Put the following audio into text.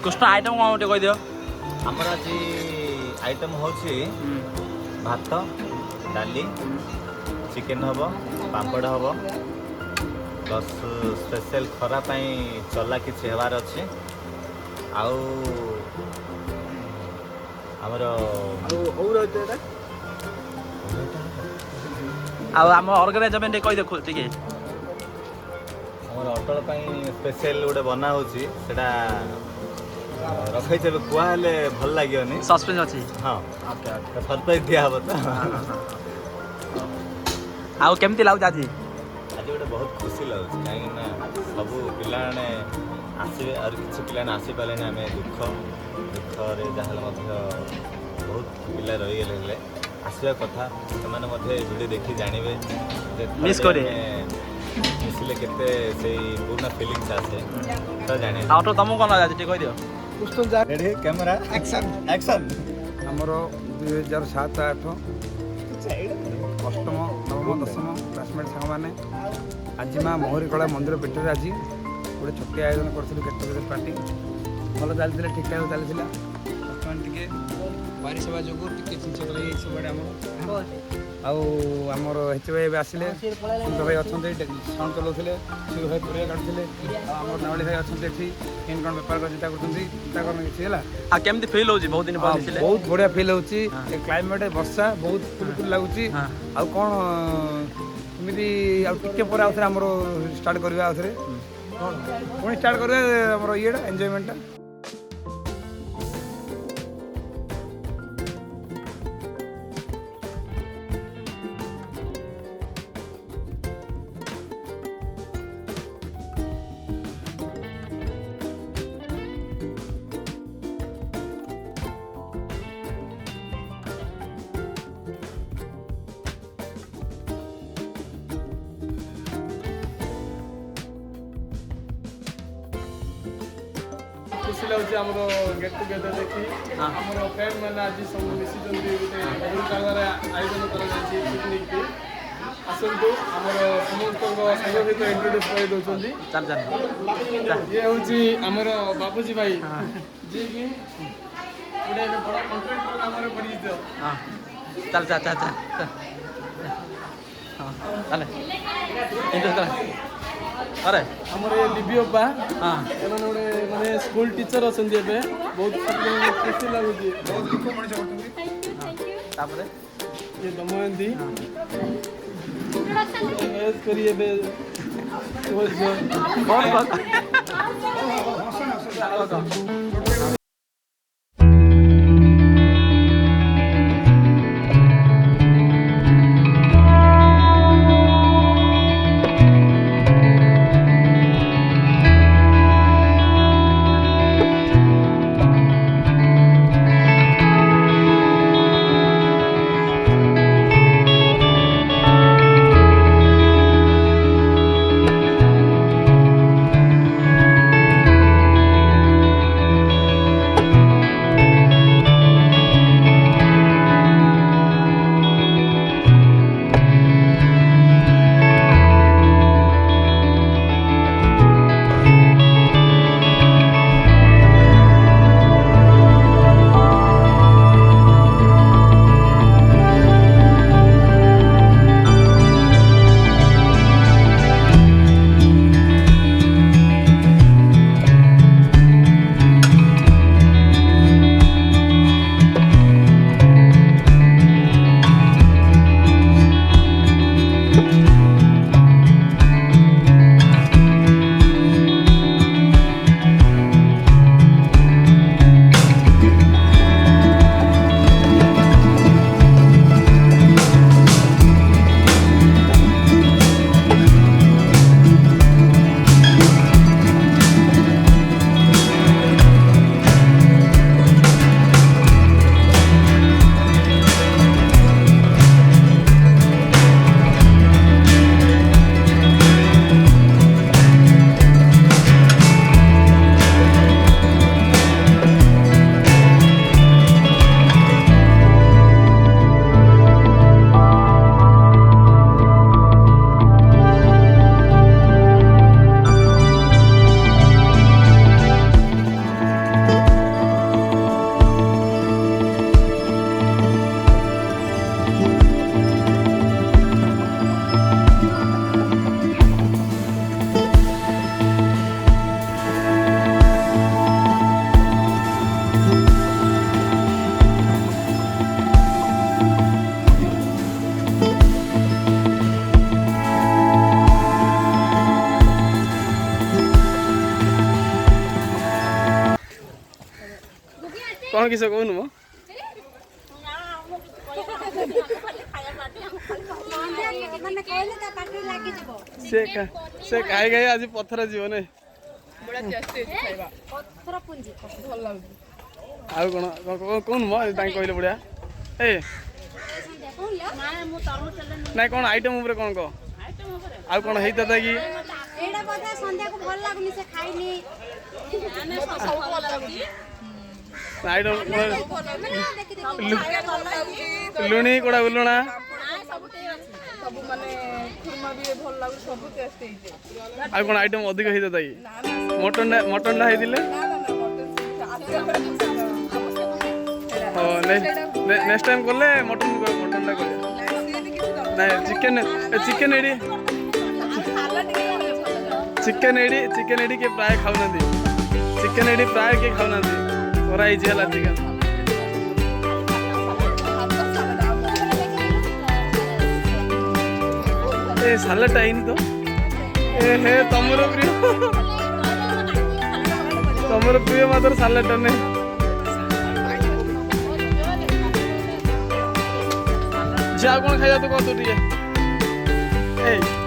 Krishna item कौन गोटे कह दियो आमर आज आइटम हूँ भात डाली चिकेन हम पापड़ हम प्लस स्पेशल खरा चला किसी हेबार अच्छे आमर आम ऑर्गेनाइजमेंट कह देखो ठीक है आमर अटल स्पेशल गोटे बना होची सेटा रखई चल कुआले भल लागियोनी सस्पेंस अच्छी हाँ ओके ओके सरप्राइज दिया हम तो आउ केमती लागु आज आज गोटे बहुत खुशी लगुच कहीं सब पिला आसवे और किसी पिला आसी पारे आम दुखरे जहाँ बहुत पिला रहीगले आसवा कथा से वीडियो देखी जानवे मिस करे मिसिले केते से पूर्ण फीलिंग्स आसे तो जाने आउट तुमको कौन लगा ठीक कह दियो रेडी कैमरा एक्शन एक्शन आमर 2007-8 अष्टम नवम दशम क्लासमेट सांग मैंने आज माँ मोहरी कला मंदिर पेटर आज गोटे छोटे आयोजन करूँ गेट पार्टी भल चलते ठीक ठाक चलता बर्तमान टे बारी सेवा जो जिन सबुआड़े आमर एच भाई आसिले सूर्य भाई अच्छा साउंड चलाऊे सूर्य भाई परिया काटुले आम नावली भाई अच्छा केन कौन बेपार कर चिंता कर किसी है केमती फील होची बहुत दिन बाद बहुत बढ़िया फील होची क्लाइमेट वर्षा बहुत कुल लगुच आ कौन एमती टिके पर आउे आम स्टार्ट करवा आउे पुणी स्टार्ट करवा ये एंजॉयमेंट खुशी लगे आम गेट टुगेदर देखी आम फ्रेंड मैंने आज सब मिसी गोटे बहुत जगह आयोजन पिकनिक आसतु आम समस्त सांग सहित इंट्रोड्यूस कर दौरान चल चल ये हूँ आमर बाबूजी भाई जी कि गोटे बड़ा कॉन्ट्राक्टर आम परिचित चल चल चल चल चल इंट्रोड्यूस अरे आमर ये लिबी अब्बा हाँ एमाने गोटे माने स्कूल टीचर अच्छा बहुत खुशी लगुच बहुत दुख मनीष तापरे ये दमयंती मैच करिए कौन କ'ଣ କିସ କହୁନୁ ମ ସେ ଖାଇ ଖାଇ ଆଜି ପଥର ଯିବ ନାଇଁ ଆଉ କ'ଣ କହୁନୁ ମ ତାଙ୍କେ କହିଲେ ବଢ଼ିଆ ଏ ନାଇଁ କ'ଣ ଆଇଟମ୍ ଉପରେ କ'ଣ କହ ଆଉ କ'ଣ ହେଇଥାନ୍ତା କି ଆଇଟମ୍ ଲୁଣି କୋଡ଼ା ଲୁଣା ଆଉ କ'ଣ ଆଇଟମ୍ ଅଧିକ ହେଇଥାନ୍ତା କି ମଟନ୍ଟା ହେଇଥିଲେ ହଁ ନେକ୍ସଟ ଟାଇମ୍ କଲେ ମଟନ୍ଟା କରିବା ନାଇଁ ଚିକେନ୍ ଏଠି କିଏ ପ୍ରାୟ ଖାଉନାହାନ୍ତି ଚିକେନ୍ ଏଠି ପ୍ରାୟ କିଏ ଖାଉନାହାନ୍ତି କରାହେଇଛି ହେଲା ଚିକେନ୍ ଏ ସାଲାଡ଼ଟା ହେଇନି ତ ଏ ହେ ତମର ପ୍ରିୟ ମାତ୍ର ସାଲାଡ଼ଟା ନାହିଁ ଝିଅ ଆଉ କ'ଣ ଖାଇବା ତୁ କହ ତୁ ଟିକେ ଏଇ